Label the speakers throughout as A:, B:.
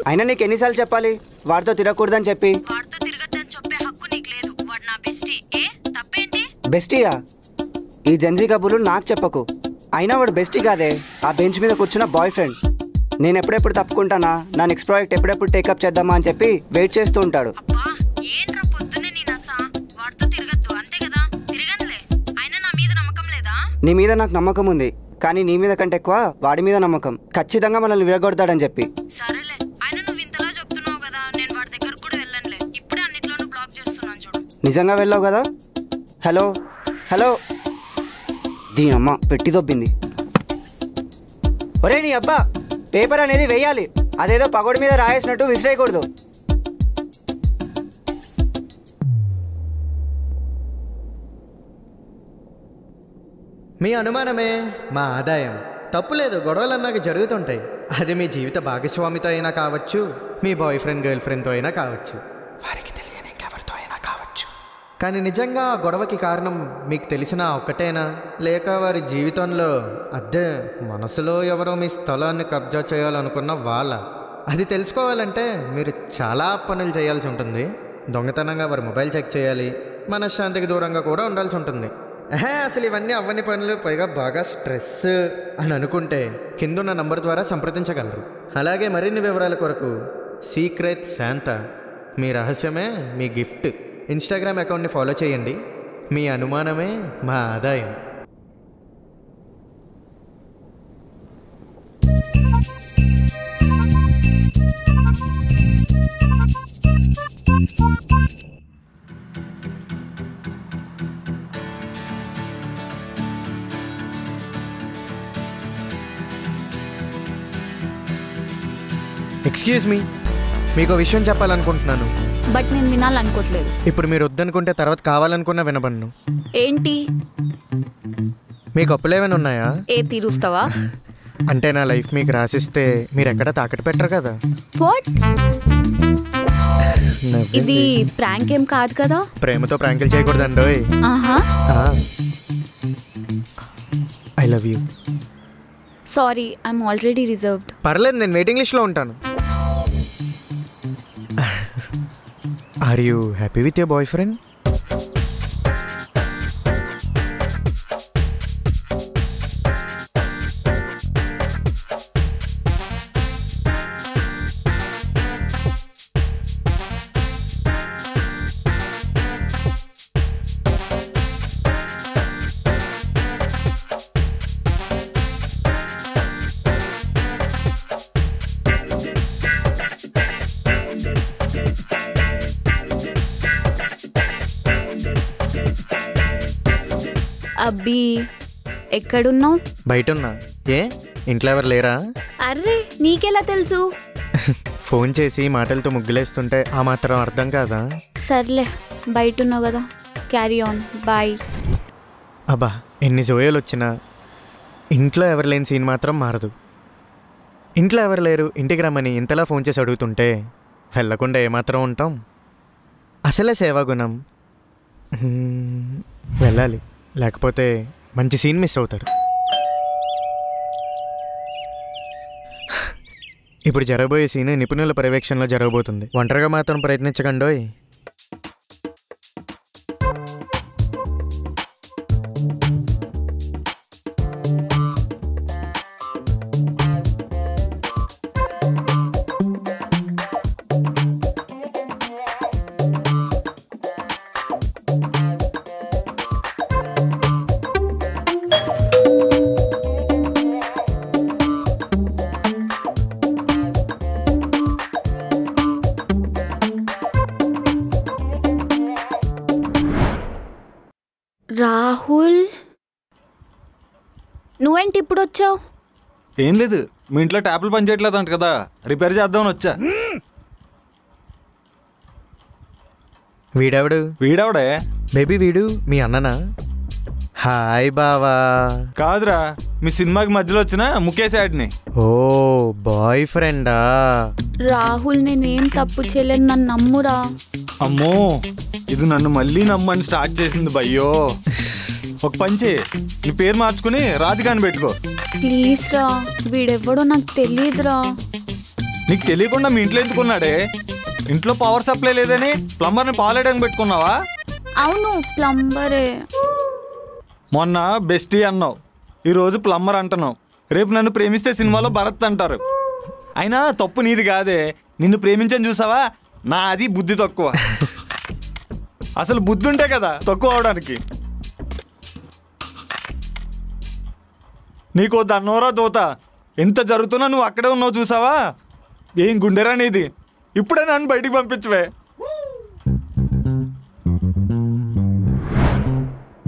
A: అయినా నీకు ఎన్నిసార్లు చెప్పాలి వాడితో తిరగకూడదని చెప్పి?
B: వాడితో తిరగద్దని చెప్పే హక్కు నీకు లేదు. వాడు నా బెస్టీ. తప్పేంటి?
A: బెస్టీయా? ఈ జంజీ కబుర్లు నాకు చెప్పకు. అయినా వాడు బెస్టీ కాదే, ఆ బెంచ్ మీద కూర్చున్న బాయ్ ఫ్రెండ్. నేను ఎప్పుడెప్పుడు తప్పుకుంటానా, నా నెక్స్ట్ ప్రాజెక్ట్ ఎప్పుడెప్పుడు టేకప్ చేద్దామా అని చెప్పి వెయిట్ చేస్తూ ఉంటాడు.
B: ఏంట్రా పొద్దున్నే నీ నసా? వాడితో తిరగద్దు అంతే కదా? తిరగనులే. అయినా నా మీద నమ్మకం లేదా?
A: నీ మీద నాకు నమ్మకం ఉంది, కానీ నీ మీద కంటే ఎక్కువ వాడి మీద నమ్మకం. ఖచ్చితంగా మనల్ని విరగొడతాడని చెప్పి.
B: సరేలే, అయినా నువ్వు ఇంతలా చెప్తున్నావు కదా, నేను వాడి దగ్గరకు కూడా వెళ్ళనులే. ఇప్పుడే అన్నిట్లోనూ బ్లాక్ చేస్తున్నాను చూడు.
A: నిజంగా వెళ్ళావు కదా? హలో హలో, దీని అమ్మ పెట్టి దొబ్బింది. ఒరే నీ అబ్బా, పేపర్ అనేది వేయాలి, అదేదో పగోడి మీద రాయేసినట్టు విసిరేయకూడదు.
C: మీ అనుమానమే మా ఆదాయం. తప్పులేదు, గొడవలు అన్నాక జరుగుతుంటాయి. అది మీ జీవిత భాగస్వామితో అయినా కావచ్చు, మీ బాయ్ ఫ్రెండ్ గర్ల్ ఫ్రెండ్తో అయినా కావచ్చు, వారికి తెలియని ఇంకెవరితో అయినా కావచ్చు. కానీ నిజంగా ఆ గొడవకి కారణం మీకు తెలిసిన ఒక్కటేనా, లేక వారి జీవితంలో అద్దె మనసులో ఎవరో మీ స్థలాన్ని కబ్జా చేయాలనుకున్న వాళ్ళ? అది తెలుసుకోవాలంటే మీరు చాలా పనులు చేయాల్సి ఉంటుంది. దొంగతనంగా వారి మొబైల్ చెక్ చేయాలి, మనశ్శాంతికి దూరంగా కూడా ఉండాల్సి ఉంటుంది. అసలు ఇవన్నీ అవ్వని పనులు, పైగా బాగా స్ట్రెస్ అని అనుకుంటే కిందున్న నంబర్ ద్వారా సంప్రదించగలరు. అలాగే మరిన్ని వివరాల కొరకు సీక్రెట్ శాంతా, మీ రహస్యమే మీ గిఫ్ట్ ఇన్స్టాగ్రామ్ అకౌంట్ని ఫాలో చేయండి. మీ అనుమానమే మా ఆదాయం. ఎక్స్క్యూజ్ మీ, మీకు విషయం చెప్పాలనుకుంటున్నాను.
B: బట్ నేను వినాలనుకోవట్లేదు.
C: ఇప్పుడు మీరు వద్దనుకుంటే తర్వాత కావాలనుకున్నా వినబడను.
B: ఏంటి?
C: మీకు అప్పులేమైనా ఉన్నాయా?
B: తీరుస్తావా?
C: అంటే నా లైఫ్ మీకు రాసిస్తే మీరు ఎక్కడ తాకట్టు పెట్టరు కదా.
B: వాట్? ఇది ప్రాంక్ ఏం కాదు కదా?
C: ప్రేమతో ప్రాంకులు చేయకూడదండోయ్. I love you.
B: Sorry, I'm already reserved.
C: పర్లేదు, నేను వెయిటింగ్ లిస్ట్లో ఉంటాను. Are you happy with your boyfriend?
B: అబ్బి, ఎక్కడున్నావు?
C: బయట ఉన్నా. ఏ, ఇంట్లో ఎవరు లేరా?
B: అర్రే, నీకెలా తెలుసు?
C: ఫోన్ చేసి మాటలతో ముగ్గులేస్తుంటే ఆ మాత్రం అర్థం కాదా?
B: సర్లే, బయట ఉన్నావు కదా, క్యారీ ఆన్, బాయ్.
C: అబ్బా, ఎన్ని జోయాలు వచ్చినా ఇంట్లో ఎవరు లేని సీన్ మాత్రం మారదు. ఇంట్లో ఎవరు లేరు, ఇంటికి రమ్మని ఇంతలా ఫోన్ చేసి అడుగుతుంటే వెళ్ళకుండా ఏమాత్రం ఉంటాం? అసలే సేవాగుణం. వెళ్ళాలి, లేకపోతే మంచి సీన్ మిస్ అవుతారు. ఇప్పుడు జరగబోయే సీన్ నిపుణుల పర్యవేక్షణలో జరగబోతుంది. ఒంటరిగా మాత్రం ప్రయత్నించకండోయ్.
B: రాహుల్, నువ్వేంటి ఇప్పుడు వచ్చావు?
D: ఏం లేదు, మీ ఇంట్లో ట్యాప్లు పనిచేయట్లేదు అంట కదా, రిపేర్ చేద్దామని వచ్చా. వీడెవడే?
C: బేబీ వీడు మీ అన్ననా? హాయ్ బావా.
D: కాదురా, మీ సినిమాకి మధ్యలో వచ్చిన ముఖేష్ యాడ్ని.
C: ఓ, బాయ్ ఫ్రెండా?
B: రాహుల్, నేనేం తప్పు చేయలేను, నన్ను నమ్మురా.
D: అమ్మో, ఇది నన్ను మళ్ళీ నమ్మని స్టార్ట్ చేసింది భయ్యో. ఒక పంచి, నీ పేరు మార్చుకుని రాధికాని పెట్టుకో
B: ప్లీజ్ రా, వీడెవ్వడో నాకు తెలియదురా.
D: నీకు తెలియకుండా మీ ఇంట్లో ఎందుకున్నాడే? ఇంట్లో పవర్ సప్లై లేదని ప్లంబర్ని పాలేయడానికి పెట్టుకున్నావా?
B: అవును ప్లంబరే.
D: మొన్న బెస్టీ అన్నావు, ఈరోజు ప్లంబర్ అంటున్నావు. రేపు నన్ను ప్రేమిస్తే సినిమాలో భరత్ అంటారు. అయినా తప్పు నీది కాదే, నిన్ను ప్రేమించని చూసావా? నాది బుద్ధి తక్కువ. అసలు బుద్ధి ఉంటే కదా తక్కువ అవడానికి. నీకో దన్నోరా దోత, ఎంత జరుగుతున్నా నువ్వు అక్కడే ఉన్నావు చూసావా? ఏం గుండెరా నీది? ఇప్పుడే నన్ను బయటికి పంపించవే.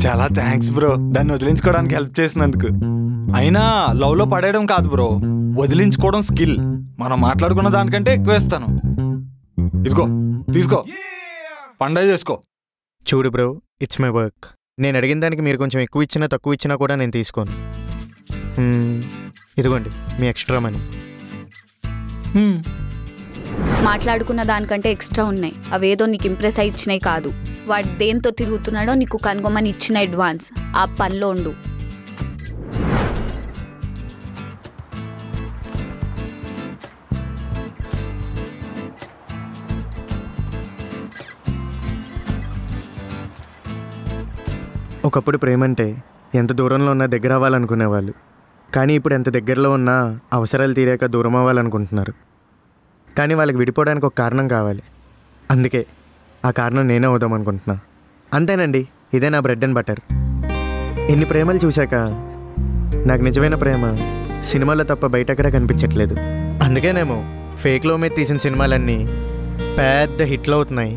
D: చాలా థ్యాంక్స్ బ్రో, దాన్ని వదిలించుకోవడానికి హెల్ప్ చేసినందుకు. అయినా లవ్లో పడేయడం కాదు బ్రో, వదిలించుకోవడం స్కిల్. మనం మాట్లాడుకున్న దానికంటే ఎక్కువ ఇస్తాను. ఇదిగో తీసుకో, పండగ చేసుకో.
C: చూడు బ్రో, ఇట్స్ మై వర్క్. నేను అడిగిన దానికి మీరు కొంచెం ఎక్కువ ఇచ్చినా తక్కువ ఇచ్చినా కూడా నేను తీసుకోను. ఇదిగోండి మీ ఎక్స్ట్రా మనీ.
B: మాట్లాడుకున్న దానికంటే ఎక్స్ట్రా ఉన్నాయి. అవేదో నీకు ఇంప్రెస్ అయి ఇచ్చినాయి కాదు. వాడు దేంతో తిరుగుతున్నాడో నీకు కనుగొమని ఇచ్చిన అడ్వాన్స్. ఆ పనిలో ఉండు.
C: ఒకప్పుడు ప్రేమంటే ఎంత దూరంలో ఉన్నా దగ్గర అవ్వాలనుకునేవాళ్ళు. కానీ ఇప్పుడు ఎంత దగ్గరలో ఉన్నా అవసరాలు తీరాక దూరం అవ్వాలనుకుంటున్నారు. కానీ వాళ్ళకి విడిపోవడానికి ఒక కారణం కావాలి. అందుకే ఆ కారణం నేనే అవుదాం అనుకుంటున్నా. అంతేనండి, ఇదే నా బ్రెడ్ అండ్ బటర్. ఇన్ని ప్రేమలు చూశాక నాకు నిజమైన ప్రేమ సినిమాలో తప్ప బయట ఎక్కడా కనిపించట్లేదు. అందుకేనేమో ఫేక్లో మీద తీసిన సినిమాలన్నీ పెద్ద హిట్లు అవుతున్నాయి.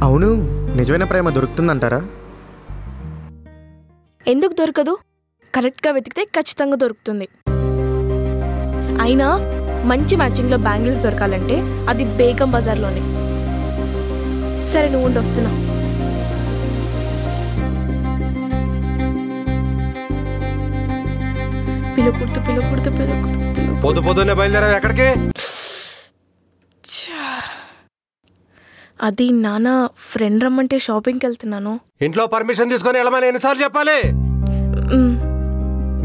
C: అవును, నిజమైన ప్రేమ దొరుకుతుందంటారా?
E: ఎందుకు దొరకదు? కరెక్ట్గా వెతికితే ఖచ్చితంగా దొరుకుతుంది. అయినా మంచి మ్యాచింగ్లో బ్యాంగిల్స్ దొరకాలంటే అది బేగం బజార్లోనే. సరే నువ్వు ఉండి వస్తున్నా. పిలకూడదు పిలకూడదు పిలకూడదు.
F: పొద్దు పొద్దున్నే బయలుదేరావు ఎక్కడికి?
E: అది నాన్న ఫ్రెండ్ రమ్మంటే షాపింగ్కి వెళ్తున్నాను.
F: ఇంట్లో పర్మిషన్ తీసుకొని వెళ్ళమని ఎన్నిసార్లు చెప్పాలి?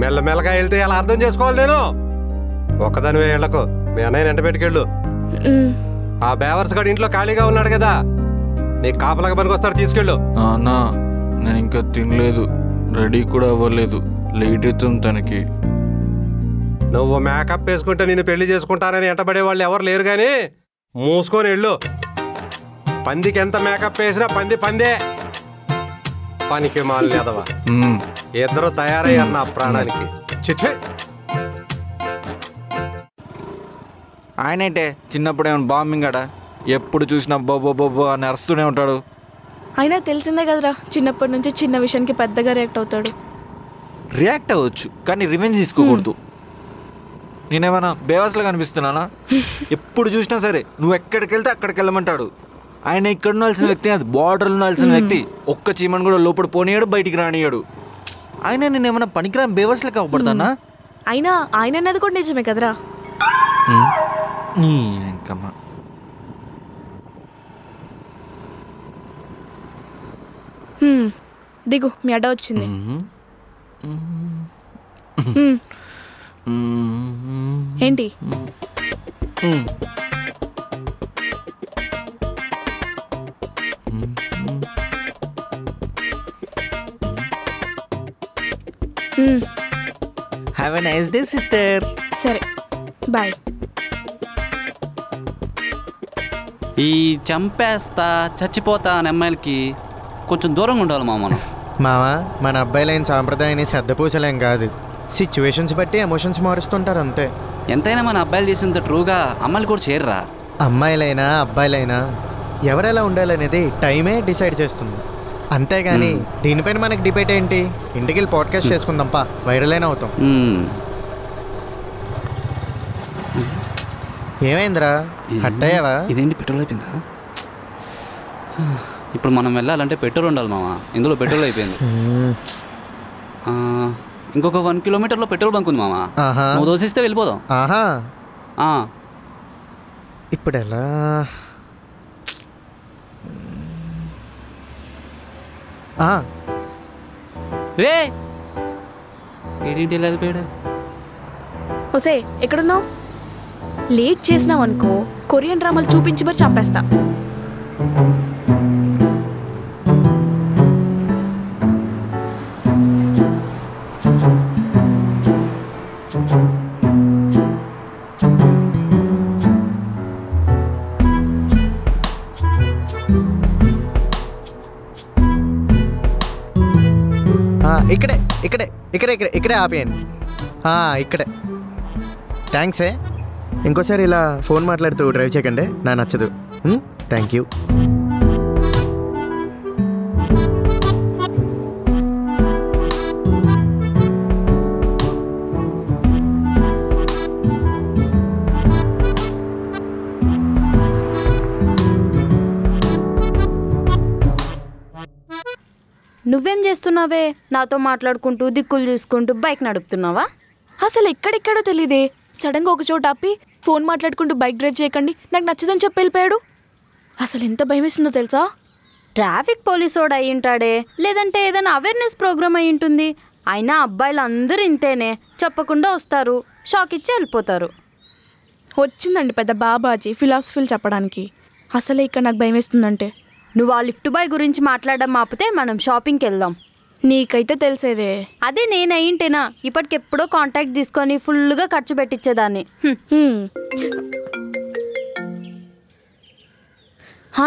F: మెల్లమెల్లగా వెళ్తే ఎలా అర్థం చేసుకోవాలి నేను? ఒక్కదానివే వెళ్ళకు, మీ అన్నయ్య వెంట పెట్టుకెళ్ళు. ఆ బేవర్స్ గడు ఇంట్లో ఖాళీగా ఉన్నాడు కదా, నీకు కాపలాగా పనికి వస్తాడు, తీసుకెళ్ళు.
D: నాన్న నేను ఇంకా తినలేదు, రెడీ కూడా అవ్వలేదు, లేట్ అవుతుంది తనకి.
F: నువ్వు మేకప్ వేసుకుంటే నేను పెళ్లి చేసుకుంటానని ఎంటబడే వాళ్ళు ఎవరు లేరు కానీ మూసుకొని వెళ్ళు. పందికి ఎంత మేకప్ వేసినా పంది పందే. పనికి మాలేదవా, ఇద్దరు తయారయ్యారు నా ప్రాణానికి. చిచ్చే,
G: ఆయనంటే చిన్నప్పుడు ఏమైనా బాంబింగ్ అడా, ఎప్పుడు చూసినా బొబ్బో అని అరుస్తూనే ఉంటాడు.
E: అయినా తెలిసిందే కదరా, చిన్నప్పటి నుంచి చిన్న విషయానికి పెద్దగా రియాక్ట్ అవుతాడు.
G: రియాక్ట్ అవ్వచ్చు కానీ రివెంజ్ తీసుకోకూడదు. నేనేమైనా బేవాస్లో కనిపిస్తున్నానా? ఎప్పుడు చూసినా సరే నువ్వు ఎక్కడికి వెళ్తే అక్కడికి వెళ్ళమంటాడు. ఆయన ఇక్కడ ఉండాల్సిన వ్యక్తి అది, బార్డర్లో ఉండాల్సిన వ్యక్తి. ఒక్క చీమని కూడా లోపల పోనీయాడు, బయటికి రానియాడు. ఆయన నేను ఏమైనా పనికిరాని బేవర్స్లకి అవ్వబడతానా?
E: అయినా ఆయన అన్నది కూడా నిజమే కదరా.
G: ఇంకమ్మా
E: దిగు, మీ అడ్డ వచ్చింది. ఏంటి?
G: Have a nice day sister.
E: సరే బాయ్.
H: ఈ చంపేస్తా చచ్చిపోతా అనే అమ్మాయిలకి కొంచెం దూరంగా ఉండాలి మనం.
C: మావా, మన అబ్బాయిలైన సాంప్రదాయాన్ని శ్రద్ధపూసలేం కాదు. సిచ్యువేషన్స్ బట్టి ఎమోషన్స్ మారుస్తుంటారు అంతే.
H: ఎంతైనా మన అబ్బాయిలు చేసినంత ట్రూగా అమ్మాయిలు కూడా చేయరురా.
C: అమ్మాయిలైనా అబ్బాయిలైనా ఎవరెలా ఉండాలనేది టైమే డిసైడ్ చేస్తుంది. అంతేగాని దీనిపైన మనకి డిబేట్ ఏంటి? ఇంటికి వెళ్ళి పాడ్కాస్ట్ చేసుకుందాంపా, వైరల్ అయినా అవుతాం. ఏమైందిరా, హట్ అయ్యావా?
H: ఇదేంటి పెట్రోల్ అయిపోయిందా? ఇప్పుడు మనం వెళ్ళాలంటే పెట్రోల్ ఉండాలి మామ. ఇందులో పెట్రోల్ అయిపోయింది. ఇంకొక 1 కిలోమీటర్లో పెట్రోల్ బంక్ ఉంది మామ. నువ్వు దోసిస్తే వెళ్ళిపోదాం.
C: ఇప్పుడు ఎలా?
H: రే ఏంటి వెళ్ళిపోయాడు?
E: ఒసే ఎక్కడున్నావు? లేట్ చేసినావు అనుకో కొరియన్ డ్రామాలు చూపించి మరి చంపేస్తా.
C: ఇక్కడే ఇక్కడే ఇక్కడే ఇక్కడే ఇక్కడే ఆపేయండి. ఇక్కడే. థ్యాంక్సే. ఇంకోసారి ఇలా ఫోన్ మాట్లాడుతూ డ్రైవ్ చేయకండి, నాకు నచ్చదు. Thank you.
B: నువ్వేం చేస్తున్నావే? నాతో మాట్లాడుకుంటూ దిక్కులు చూసుకుంటూ బైక్ నడుపుతున్నావా?
E: అసలు ఎక్కడెక్కడో తెలియదే. సడన్గా ఒక చోట ఆపి ఫోన్ మాట్లాడుకుంటూ బైక్ డ్రైవ్ చేయకండి, నాకు నచ్చదని చెప్పి వెళ్ళిపోయాడు. అసలు ఎంత భయం వేస్తుందో తెలుసా?
B: ట్రాఫిక్ పోలీసోడు అయి ఉంటాడే, లేదంటే ఏదైనా అవేర్నెస్ ప్రోగ్రామ్ అయి ఉంటుంది. అయినా అబ్బాయిలు అందరూ ఇంతేనే, చెప్పకుండా వస్తారు, షాక్ ఇచ్చి వెళ్ళిపోతారు.
E: వచ్చిందండి పెద్ద బాబాజీ ఫిలాసఫీలు చెప్పడానికి. అసలే ఇక్కడ నాకు భయం వేస్తుందంటే.
B: నువ్వు ఆ లిఫ్ట్ బాయ్ గురించి మాట్లాడడం ఆపితే మనం షాపింగ్కి వెళ్దాం.
E: నీకైతే తెలిసేదే.
B: అదే నేను అయ్యింటేనా ఇప్పటికెప్పుడో కాంటాక్ట్ తీసుకొని ఫుల్గా ఖర్చు పెట్టించేదాన్ని.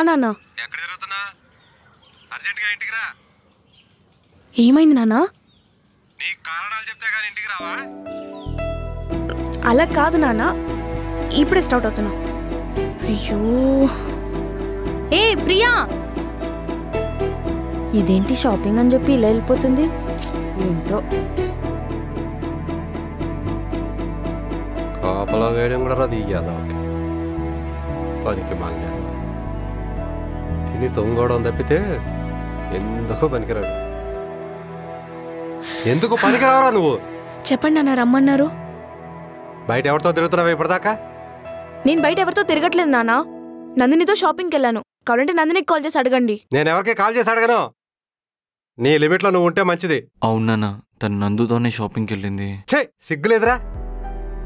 E: నాన్న ఏమైంది నాన్న? అలా కాదు నాన్న, ఇప్పుడే స్టార్ట్ అవుతున్నా. అయ్యో
B: ఏ ప్రియా, ఇదేంటి షాపింగ్ అని చెప్పి ఇలా వెళ్ళిపోతుంది ఏంటో.
F: కాపలా వేయడం కూడా రాదు ఇయ్యాదా, పనికి మాలేదు. తిని తొంగడం తప్పితే ఎందుకో పనికిరాడు. ఎందుకు పనికిరావరా నువ్వు?
E: చెప్పండి నాన్న, రమ్మన్నారు.
F: బయట ఎవరితో తిరుగుతున్నావు ఇప్పటిదాకా?
E: నేను బయట ఎవరితో తిరగట్లేదు నాన్న, నందినితో షాపింగ్కి వెళ్ళాను. కావాలంటే నందినికి కాల్ చేసి అడగండి.
F: నేను ఎవరికి కాల్ చేసి అడగను. నీ లిమిట్లో నువ్వు ఉంటే మంచిది.
G: అవునా, తను నందుతోనే షాపింగ్కి వెళ్ళింది.
F: ఛే, సిగ్గులేదురా?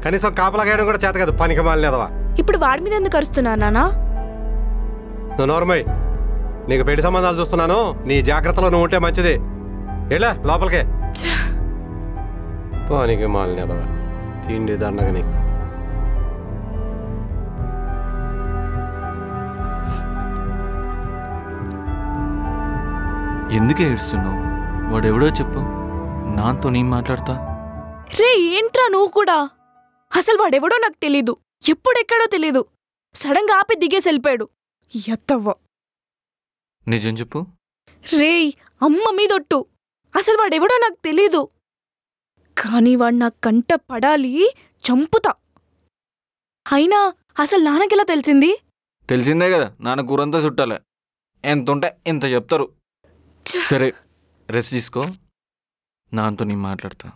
F: కనీసం కాపలా వేయడం కూడా చేత కాదు, పనికి మాలినదవా.
E: ఇప్పుడు వాడి మీద ఎందుకు అరుస్తున్నా నాన్న?
F: నువ్వు నోర్మై, నీకు పెళ్లి సంబంధాలు చూస్తున్నాను. నీ జాగ్రత్తలో నువ్వు ఉంటే మంచిది. ఎలా లోపలికే. పనికి మాలినదవా, తిండి దండగా నీకు.
G: ఎందుకే ఏడుస్తున్నావు? వాడెవడో చెప్పు, నాతో నేను మాట్లాడతా.
E: రే ఏంట్రా నువ్వు కూడా? అసలు వాడెవడో నాకు తెలీదు, ఎప్పుడెక్కడో తెలీదు. సడన్గా ఆపి దిగేసి వెళ్ళిపోయాడు. ఎత్తవ్వ.
G: నిజం చెప్పు.
E: రే అమ్మ మీదొట్టు, అసలు వాడెవడో నాకు తెలీదు. కానీ వాడు నా కంట పడాలి, చంపుతా. అయినా అసలు నాన్నకెలా తెలిసింది?
G: తెలిసిందే కదా, నాన్న కూరంతా చుట్టాలే. ఎంత ఉంటే ఎంత చెప్తారు. సరే రెస్ట్ తీసుకో, నాతో నేను మాట్లాడతా.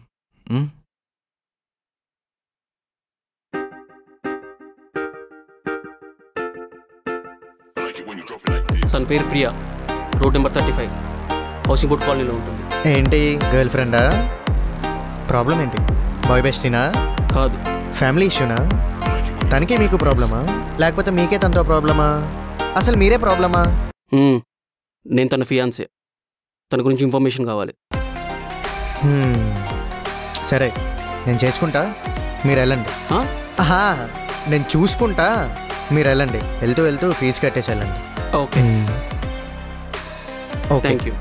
I: తన పేరు Priya, road number 35, housing board కాలనీలో ఉంటుంది.
C: ఏంటి గర్ల్ ఫ్రెండా? ప్రాబ్లం ఏంటి? బాయ్ బెస్టీనా?
I: కాదు.
C: ఫ్యామిలీ ఇష్యూనా? తనకే మీకు ప్రాబ్లమా, లేకపోతే మీకే తనతో ప్రాబ్లమా? అసలు మీరే ప్రాబ్లమా?
I: నేను తన ఫియాన్సే, తన గురించి ఇన్ఫర్మేషన్ కావాలి.
C: సరే నేను చేసుకుంటా, మీరు వెళ్ళండి. నేను చూసుకుంటా, మీరు వెళ్ళండి. వెళ్తూ వెళ్తూ ఫీజు కట్టేసి వెళ్ళండి.
I: Okay, thank you.